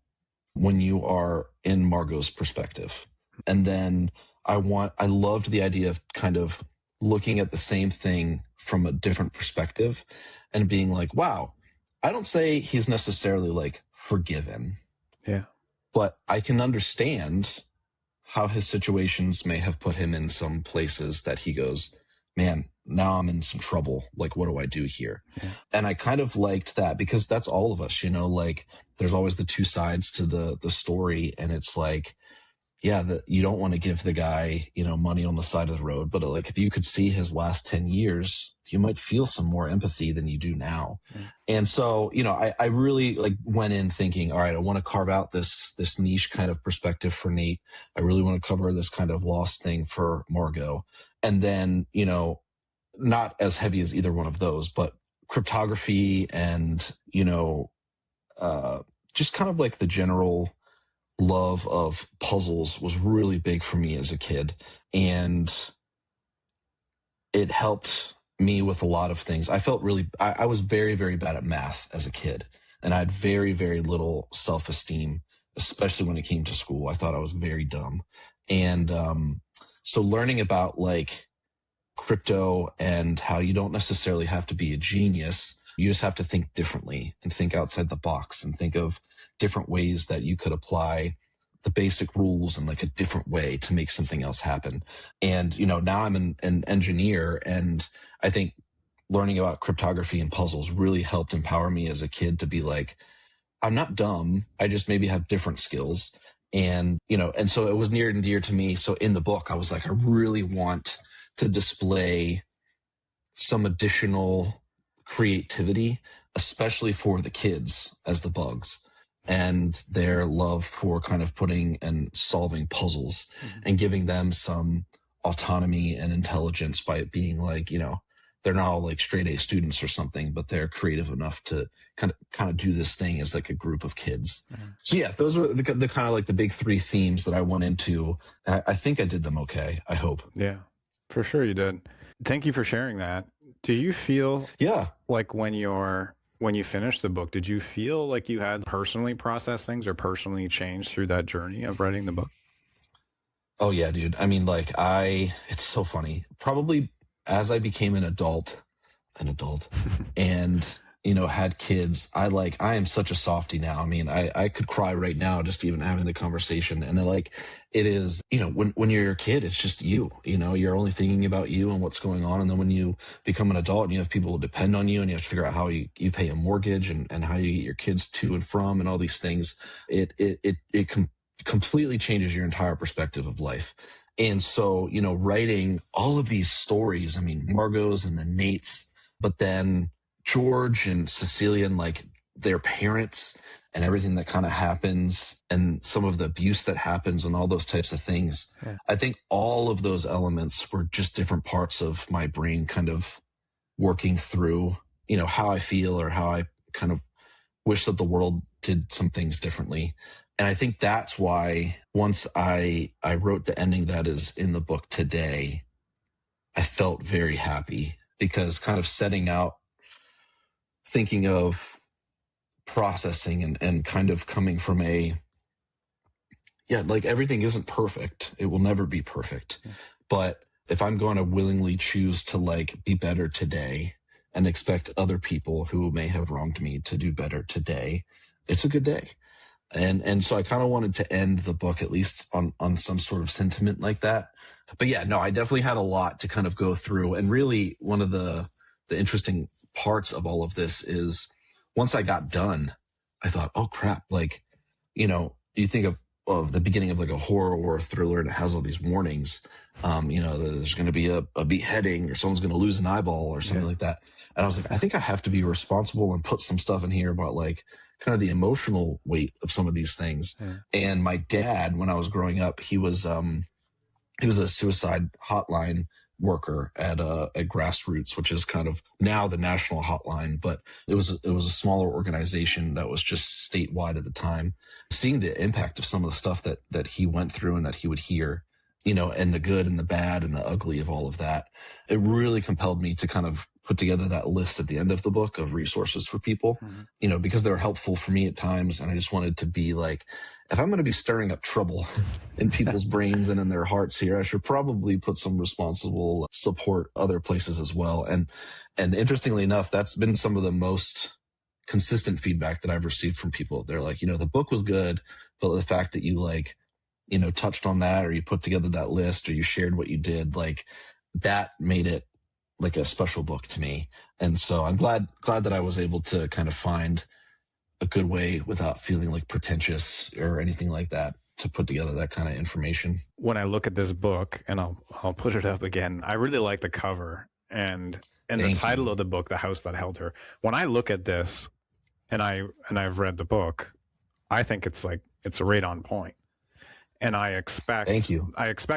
when you are in Margot's perspective. And then I loved the idea of kind of looking at the same thing from a different perspective and being like, wow, I don't say he's necessarily like forgiven. Yeah. But I can understand how his situations may have put him in some places that he goes, man, now I'm in some trouble. Like, what do I do here? Yeah. And I kind of liked that because that's all of us, like there's always the two sides to the story. And it's like, you don't want to give the guy, money on the side of the road, but like if you could see his last 10 years, you might feel some more empathy than you do now. Yeah. And so, I really like went in thinking, all right, I want to carve out this niche kind of perspective for Nate. I really want to cover this kind of lost thing for Margot. And then, not as heavy as either one of those, but cryptography and, just kind of like the general love of puzzles was really big for me as a kid. And it helped me with a lot of things. I was very, very bad at math as a kid. And I had very, very little self-esteem, especially when it came to school. I thought I was very dumb. And so learning about like crypto and how you don't necessarily have to be a genius. You just have to think differently and think outside the box and think of different ways that you could apply the basic rules in like a different way to make something else happen. And, now I'm an engineer, and I think learning about cryptography and puzzles really helped empower me as a kid to be like, I'm not dumb. I just maybe have different skills. And, and so it was near and dear to me. So in the book, I was like, I really want to display some additional creativity, especially for the kids as the bugs, and their love for kind of putting and solving puzzles and giving them some autonomy and intelligence by it being like, they're not all like straight A students or something, but they're creative enough to kind of do this thing as like a group of kids. So those were the kind of like the big 3 themes that I went into. I think I did them okay. I hope. Yeah, for sure you did. Thank you for sharing that. Do you feel like when you finished the book, did you feel like you had personally processed things or personally changed through that journey of writing the book? Oh yeah, dude. I mean, like it's so funny. Probably as I became an adult and, had kids, I am such a softie now. I mean, I could cry right now just even having the conversation. And it is, when you're a kid, it's just you're only thinking about you and what's going on. And then when you become an adult and you have people who depend on you and you have to figure out how you pay a mortgage and how you get your kids to and from and all these things, it completely changes your entire perspective of life. And so, writing all of these stories, I mean, Margot's and the Nate's, but then George and Cecilia and like their parents and everything that kind of happens and some of the abuse that happens and all those types of things. Yeah. I think all of those elements were just different parts of my brain kind of working through, how I feel or how I kind of wish that the world did some things differently. And I think that's why once I wrote the ending that is in the book today, I felt very happy because kind of setting out, thinking of processing and kind of coming from like everything isn't perfect. It will never be perfect. Yeah. But if I'm going to willingly choose to like be better today and expect other people who may have wronged me to do better today, it's a good day. And so I kind of wanted to end the book at least on some sort of sentiment like that. But I definitely had a lot to kind of go through. And really one of the interesting parts of all of this is once I got done, I thought, oh crap, like, you think of of the beginning of like a horror or a thriller, and it has all these warnings. There's going to be a beheading, or someone's going to lose an eyeball or something like that. And I was like, I think I have to be responsible and put some stuff in here about like kind of the emotional weight of some of these things. Yeah. And my dad, when I was growing up, he was a suicide hotline worker at Grassroots, which is kind of now the national hotline, but it was a smaller organization that was just statewide at the time. Seeing the impact of some of the stuff that he went through and that he would hear, and the good and the bad and the ugly of all of that, it really compelled me to kind of put together that list at the end of the book of resources for people, because they were helpful for me at times. And I just wanted to be like, if I'm going to be stirring up trouble in people's brains and in their hearts here, I should probably put some responsible support other places as well. And interestingly enough, that's been some of the most consistent feedback that I've received from people. They're like, the book was good, but the fact that you touched on that, or you put together that list, or you shared what you did, like that made it like a special book to me. And so I'm glad that I was able to kind of find a good way without feeling like pretentious or anything like that to put together that kind of information. When I look at this book, and I'll put it up again, I really like the cover and the title of the book, The House That Held Her. When I look at this and I've read the book, I think it's right on point. And I expect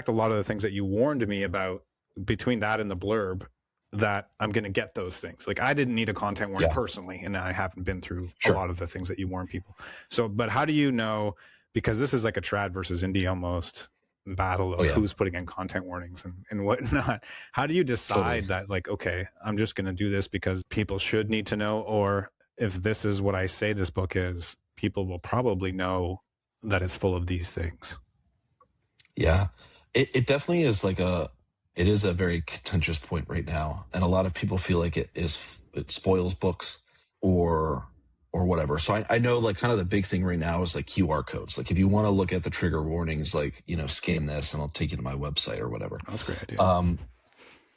a lot of the things that you warned me about between that and the blurb, that I'm going to get those things. Like I didn't need a content warning personally, and I haven't been through a lot of the things that you warn people. So, but how do you know, because this is like a trad versus indie almost battle of who's putting in content warnings and whatnot. How do you decide that like, okay, I'm just going to do this because people should need to know, or if this is what I say this book is, people will probably know that it's full of these things? Yeah, it definitely is it is a very contentious point right now. And a lot of people feel like it spoils books or whatever. So I know like kind of the big thing right now is like QR codes. Like if you want to look at the trigger warnings, like, scan this and I'll take you to my website or whatever. That's a great idea.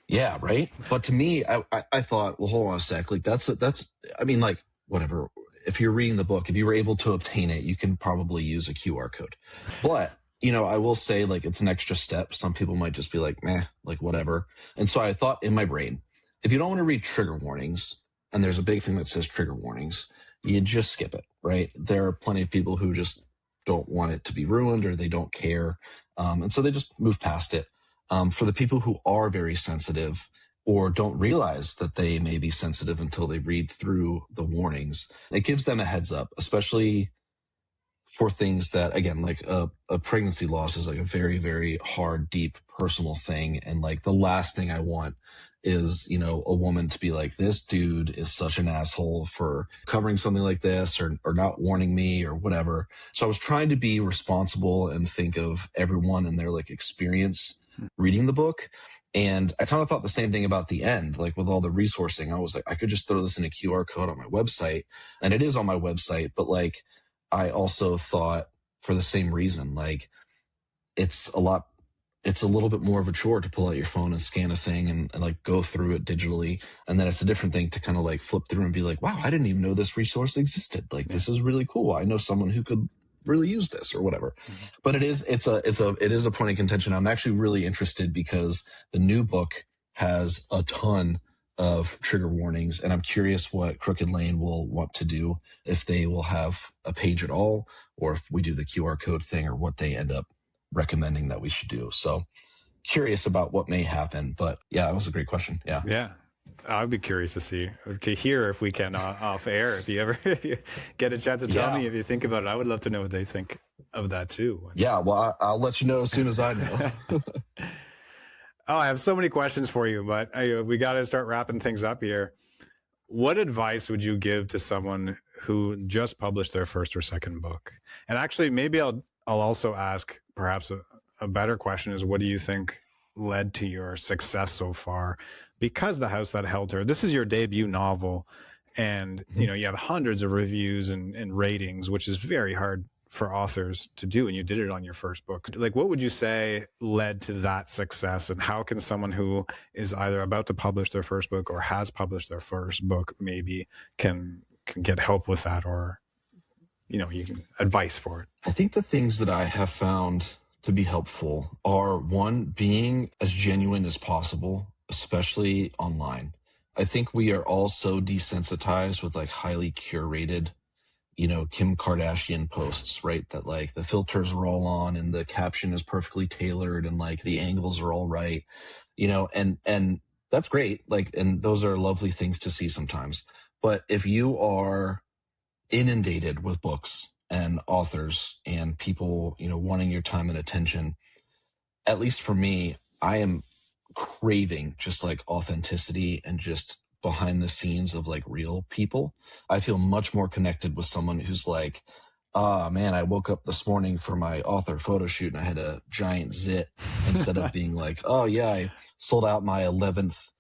Yeah. Right. But to me, I thought, well, hold on a sec. Like I mean, like whatever, if you're reading the book, if you were able to obtain it, you can probably use a QR code, but I will say like it's an extra step. Some people might just be like, meh, like whatever. And so I thought in my brain, if you don't want to read trigger warnings, and there's a big thing that says trigger warnings, you just skip it, right? There are plenty of people who just don't want it to be ruined, or they don't care. And so they just move past it. For the people who are very sensitive or don't realize that they may be sensitive until they read through the warnings, it gives them a heads up, especially for things that, again, like a pregnancy loss is like a very, very hard, deep, personal thing. And like the last thing I want is, a woman to be like, this dude is such an asshole for covering something like this or not warning me or whatever. So I was trying to be responsible and think of everyone and their like experience reading the book. And I kind of thought the same thing about the end, like with all the resourcing. I was like, I could just throw this in a QR code on my website, and it is on my website, but like, I also thought for the same reason, like it's a little bit more of a chore to pull out your phone and scan a thing and like go through it digitally. And then it's a different thing to kind of like flip through and be like, wow, I didn't even know this resource existed. Like, this is really cool. I know someone who could really use this or whatever. But it is a point of contention. I'm actually really interested because the new book has a ton of trigger warnings, and I'm curious what Crooked Lane will want to do, if they will have a page at all, or if we do the QR code thing, or what they end up recommending that we should do. So curious about what may happen. But yeah, that was a great question. Yeah. I'd be curious to hear if we can off air, if you get a chance to tell me if you think about it. I would love to know what they think of that too. Yeah, well, I'll let you know as soon as I know. Oh, I have so many questions for you, but we got to start wrapping things up here. What advice would you give to someone who just published their first or second book? And actually, maybe I'll also ask perhaps a better question is, what do you think led to your success so far? Because The House That Held Her, this is your debut novel, and you have hundreds of reviews and ratings, which is very hard for authors to do, and you did it on your first book. Like, what would you say led to that success, and how can someone who is either about to publish their first book or has published their first book maybe can get help with that, or advice for it? I think the things that I have found to be helpful are, one, being as genuine as possible, especially online. I think we are all so desensitized with like highly curated, Kim Kardashian posts, right? That like the filters are all on and the caption is perfectly tailored and like the angles are all right, and that's great. Like, and those are lovely things to see sometimes. But if you are inundated with books and authors and people, wanting your time and attention, at least for me, I am craving just like authenticity and just behind the scenes of like real people. I feel much more connected with someone who's like, ah, man, I woke up this morning for my author photo shoot and I had a giant zit, instead of being like, oh yeah, I sold out my 11th,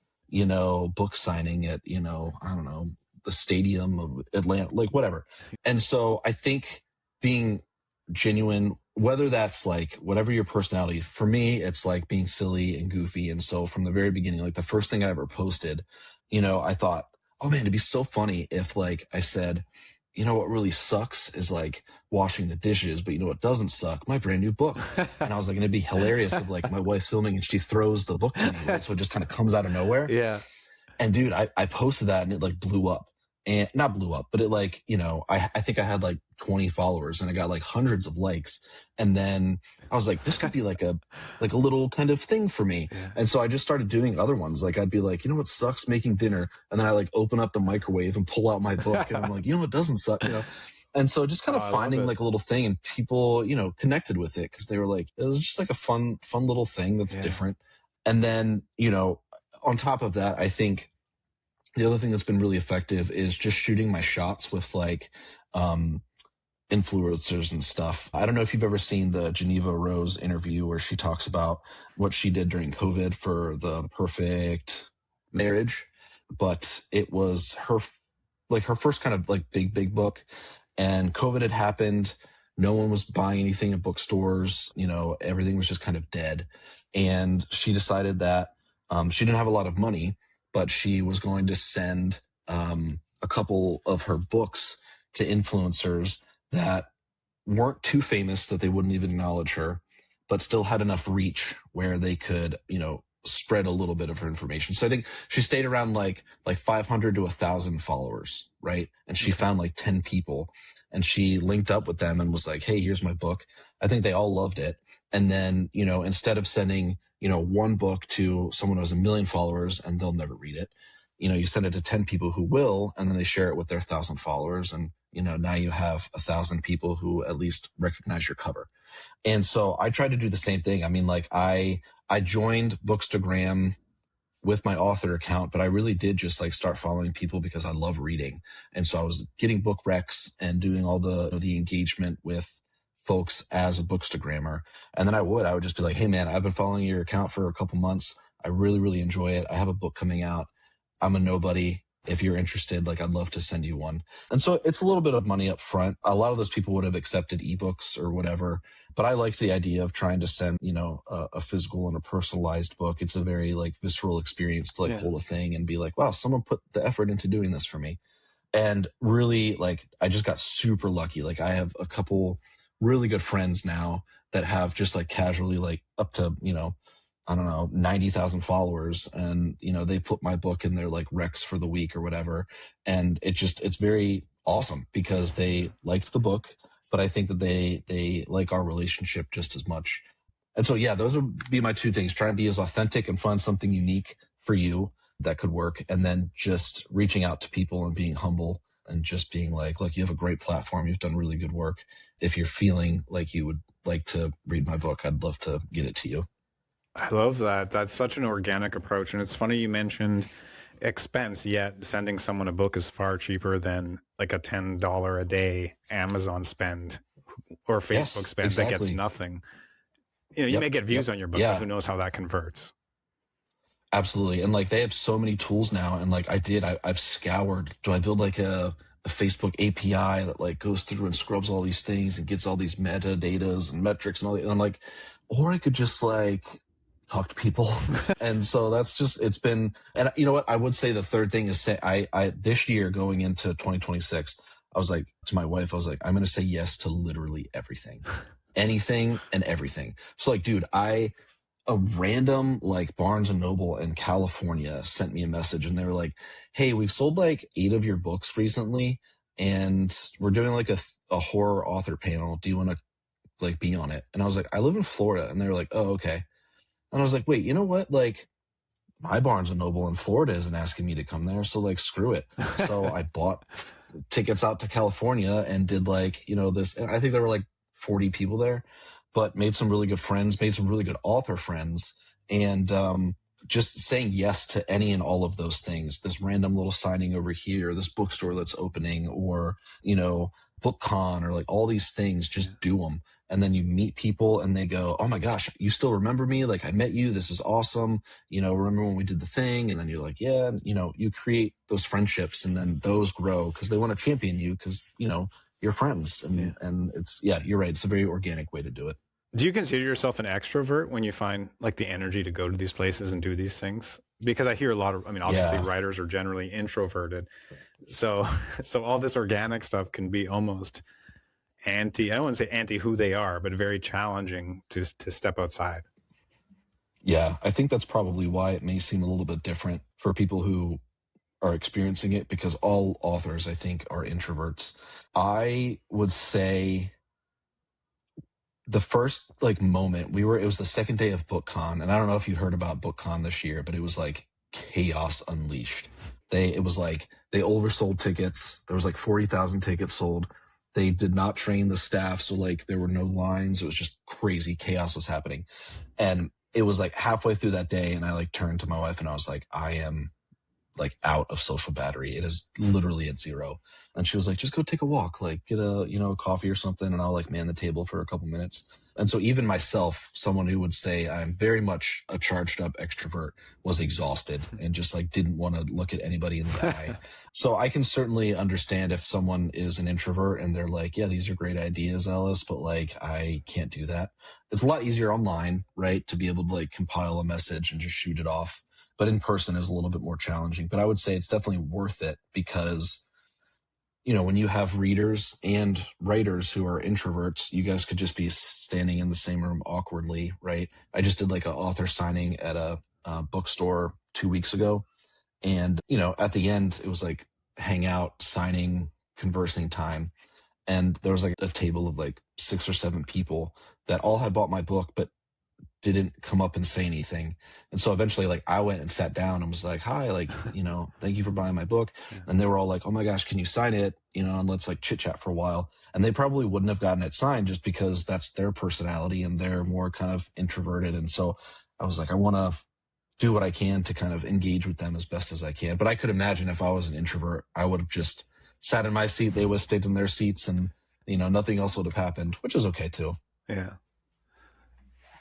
book signing at, I don't know, the stadium of Atlanta, like whatever. And so I think being genuine, whether that's like whatever your personality, for me, it's like being silly and goofy. And so from the very beginning, like the first thing I ever posted, I thought, oh man, it'd be so funny if like I said, what really sucks is like washing the dishes, but what doesn't suck? My brand new book. And I was like, it'd be hilarious if like my wife's filming and she throws the book to me, right? So it just kind of comes out of nowhere. Yeah. And dude, I posted that and it like blew up. And not blew up, but it like, I think I had like 20 followers and I got like hundreds of likes. And then I was like, this could be like a little kind of thing for me. Yeah. And so I just started doing other ones. Like I'd be like, what sucks? Making dinner. And then I like open up the microwave and pull out my book and I'm like, what doesn't suck? And so just kind of finding like a little thing, and people, connected with it because they were like, it was just like a fun little thing that's different. And then, on top of that, I think the other thing that's been really effective is just shooting my shots with like influencers and stuff. I don't know if you've ever seen the Geneva Rose interview where she talks about what she did during COVID for the perfect marriage, but it was her first kind of like big book, and COVID had happened. No one was buying anything at bookstores. Everything was just kind of dead. And she decided that she didn't have a lot of money, but she was going to send a couple of her books to influencers that weren't too famous that they wouldn't even acknowledge her, but still had enough reach where they could, spread a little bit of her information. So I think she stayed around like 500 to 1,000 followers, right? And she found like 10 people, and she linked up with them and was like, hey, here's my book. I think they all loved it. And then, instead of sending, one book to someone who has 1 million followers and they'll never read it, you send it to 10 people who will, and then they share it with their 1,000 followers. And, now you have 1,000 people who at least recognize your cover. And so I tried to do the same thing. I mean, like I joined Bookstagram with my author account, but I really did just like start following people because I love reading. And so I was getting book recs and doing all the engagement with folks as a Bookstagrammer. And then I would just be like, hey man, I've been following your account for a couple months. I really, really enjoy it. I have a book coming out. I'm a nobody. If you're interested, like I'd love to send you one. And so it's a little bit of money up front. A lot of those people would have accepted ebooks or whatever, but I liked the idea of trying to send, a physical and a personalized book. It's a very like visceral experience to like hold a thing and be like, wow, someone put the effort into doing this for me. And really, like, I just got super lucky. Like I have a couple really good friends now that have just like casually like up to, I don't know, 90,000 followers. And, they put my book in their like recs for the week or whatever. And it's very awesome because they liked the book, but I think that they like our relationship just as much. And so, yeah, those would be my two things. Try and be as authentic and find something unique for you that could work. And then just reaching out to people and being humble and just being like, look, you have a great platform. You've done really good work. If you're feeling like you would like to read my book, I'd love to get it to you. I love that. That's such an organic approach. And it's funny you mentioned expense, yet sending someone a book is far cheaper than like a $10 a day Amazon spend or Facebook spend that gets nothing. You may get views on your book, but who knows how that converts. Absolutely. And like they have so many tools now. And like I've scoured. Do I build like a Facebook API that like goes through and scrubs all these things and gets all these metadatas and metrics and all that? And I'm like, or I could just like talk to people. And so that's just, it's been, and you know what, I would say the third thing is I this year going into 2026, I was like, to my wife, I was like, I'm going to say yes to literally everything, anything and everything. So like, dude, a random like Barnes and Noble in California sent me a message and they were like, hey, we've sold like 8 of your books recently and we're doing like a horror author panel. Do you want to like be on it? And I was like, I live in Florida. And they were like, oh, okay. And I was like, wait, you know what? Like my Barnes and Noble in Florida isn't asking me to come there. So like, screw it. So I bought tickets out to California and did like, this, and I think there were like 40 people there, but made some really good friends, made some really good author friends. And, just saying yes to any and all of those things, this random little signing over here, this bookstore that's opening, or, BookCon, or like all these things, just do them. And then you meet people and they go, oh my gosh, you still remember me? Like I met you. This is awesome. Remember when we did the thing? And then you're like, yeah, you create those friendships and then those grow because they want to champion you because, you're friends. And it's, yeah, you're right. It's a very organic way to do it. Do you consider yourself an extrovert when you find like the energy to go to these places and do these things? Because I hear a lot of, obviously writers are generally introverted. So all this organic stuff can be almost I don't want to say anti who they are, but very challenging to step outside. Yeah, I think that's probably why it may seem a little bit different for people who are experiencing it, because all authors, I think, are introverts. I would say the first moment it was the second day of BookCon, and I don't know if you heard about BookCon this year, but it was like chaos unleashed. It was like they oversold tickets. There was like 40,000 tickets sold. They did not train the staff, so like there were no lines. It was just crazy. Chaos was happening. And it was like halfway through that day, and I like turned to my wife and I was like, I am like out of social battery. It is literally at 0. And she was like, just go take a walk, like get a coffee or something, and I'll like man the table for a couple minutes. And so even myself, someone who would say I'm very much a charged up extrovert, was exhausted and just like didn't want to look at anybody in the eye. So I can certainly understand if someone is an introvert and they're like, yeah, these are great ideas, Ellis, but like I can't do that. It's a lot easier online, right? To be able to like compile a message and just shoot it off. But in person is a little bit more challenging. But I would say it's definitely worth it because, when you have readers and writers who are introverts, you guys could just be standing in the same room awkwardly, right? I just did like an author signing at a bookstore 2 weeks ago. And, at the end, it was like hangout, signing, conversing time. And there was like a table of like 6 or 7 people that all had bought my book, but didn't come up and say anything. And so eventually like I went and sat down and was like, hi, like, thank you for buying my book. And they were all like, oh my gosh, can you sign it? And let's like chit chat for a while. And they probably wouldn't have gotten it signed just because that's their personality and they're more kind of introverted. And so I was like, I want to do what I can to kind of engage with them as best as I can. But I could imagine if I was an introvert, I would have just sat in my seat. They would have stayed in their seats and, nothing else would have happened, which is okay too. Yeah.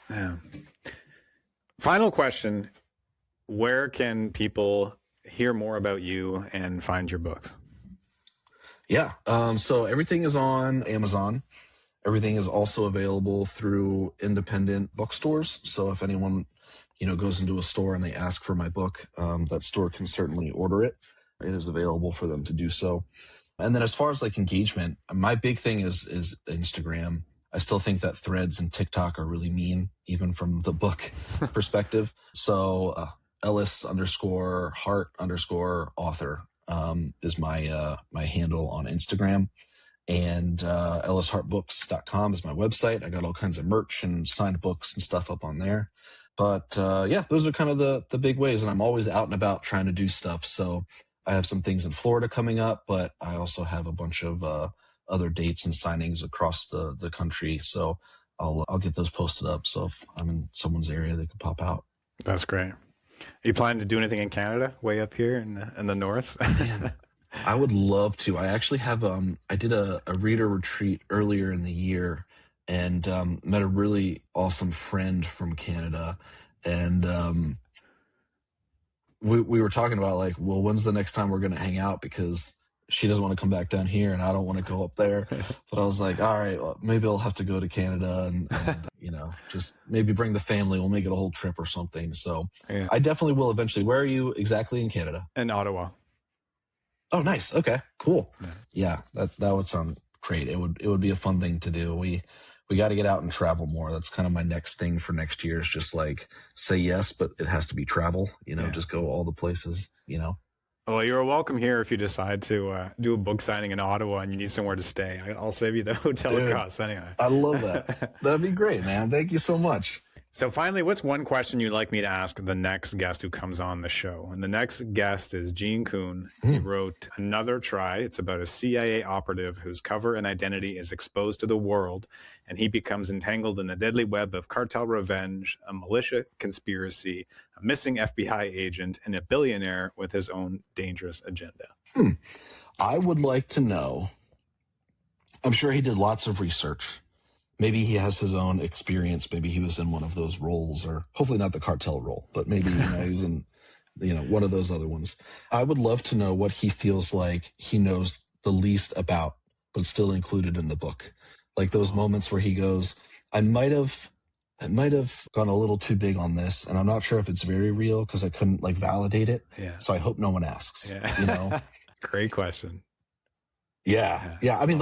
Yeah. Final question. Where can people hear more about you and find your books? Yeah. So everything is on Amazon. Everything is also available through independent bookstores. So if anyone, goes into a store and they ask for my book, that store can certainly order it. It is available for them to do so. And then as far as like engagement, my big thing is Instagram. I still think that Threads and TikTok are really mean, even from the book perspective. So Ellis_Hart_author is my handle on Instagram. And EllisHartBooks.com is my website. I got all kinds of merch and signed books and stuff up on there. But those are kind of the big ways. And I'm always out and about trying to do stuff. So I have some things in Florida coming up, but I also have a bunch of other dates and signings across the country. So I'll get those posted up. So if I'm in someone's area, they could pop out. That's great. Are you planning to do anything in Canada, way up here in the north? Man, I would love to. I actually have, I did a reader retreat earlier in the year and met a really awesome friend from Canada. And we were talking about like, well, when's the next time we're going to hang out? Because she doesn't want to come back down here and I don't want to go up there. But I was like, all right, well, maybe I'll have to go to Canada and just maybe bring the family. We'll make it a whole trip or something. So yeah. I definitely will eventually. Where are you exactly in Canada? In Ottawa. Oh, nice. Okay, cool. Yeah, that would sound great. It would be a fun thing to do. We got to get out and travel more. That's kind of my next thing for next year is just like say yes, but it has to be travel, just go all the places. Well, you're welcome here if you decide to do a book signing in Ottawa and you need somewhere to stay. I'll save you the hotel costs anyway. I love that. That'd be great, man. Thank you so much. So finally, what's one question you'd like me to ask the next guest who comes on the show? And the next guest is Gene Kuhn. He wrote Another Try. It's about a CIA operative whose cover and identity is exposed to the world, and he becomes entangled in a deadly web of cartel revenge, a militia conspiracy, a missing FBI agent, and a billionaire with his own dangerous agenda. I would like to know, I'm sure he did lots of research. Maybe he has his own experience. Maybe he was in one of those roles, or hopefully not the cartel role, but maybe he was in one of those other ones. I would love to know what he feels like he knows the least about, but still included in the book. Like those moments where he goes, I might have gone a little too big on this, and I'm not sure if it's very real because I couldn't validate it. Yeah. So I hope no one asks. Yeah. Great question. Yeah. I mean,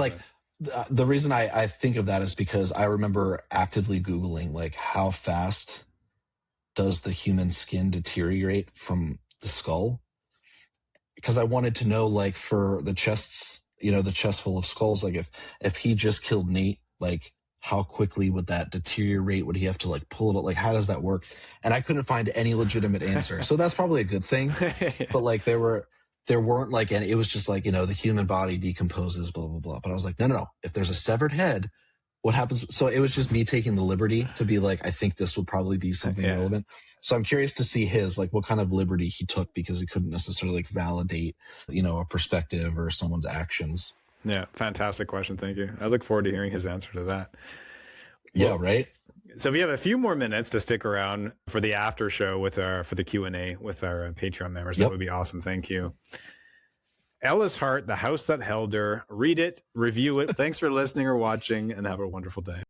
the reason I think of that is because I remember actively Googling, how fast does the human skin deteriorate from the skull? Because I wanted to know, for the chests, the chest full of skulls, if he just killed Nate, how quickly would that deteriorate? Would he have to pull it up? How does that work? And I couldn't find any legitimate answer. So that's probably a good thing. But there weren't and it was just the human body decomposes, blah, blah, blah. But I was like, no. If there's a severed head, what happens? So it was just me taking the liberty to be I think this would probably be something relevant. So I'm curious to see his, what kind of liberty he took because he couldn't necessarily validate, a perspective or someone's actions. Yeah. Fantastic question. Thank you. I look forward to hearing his answer to that. Yeah. Right. So if you have a few more minutes to stick around for the after show for the Q&A with our Patreon members, that would be awesome. Thank you. Ellis Hart, The House That Held Her. Read it, review it. Thanks for listening or watching, and have a wonderful day.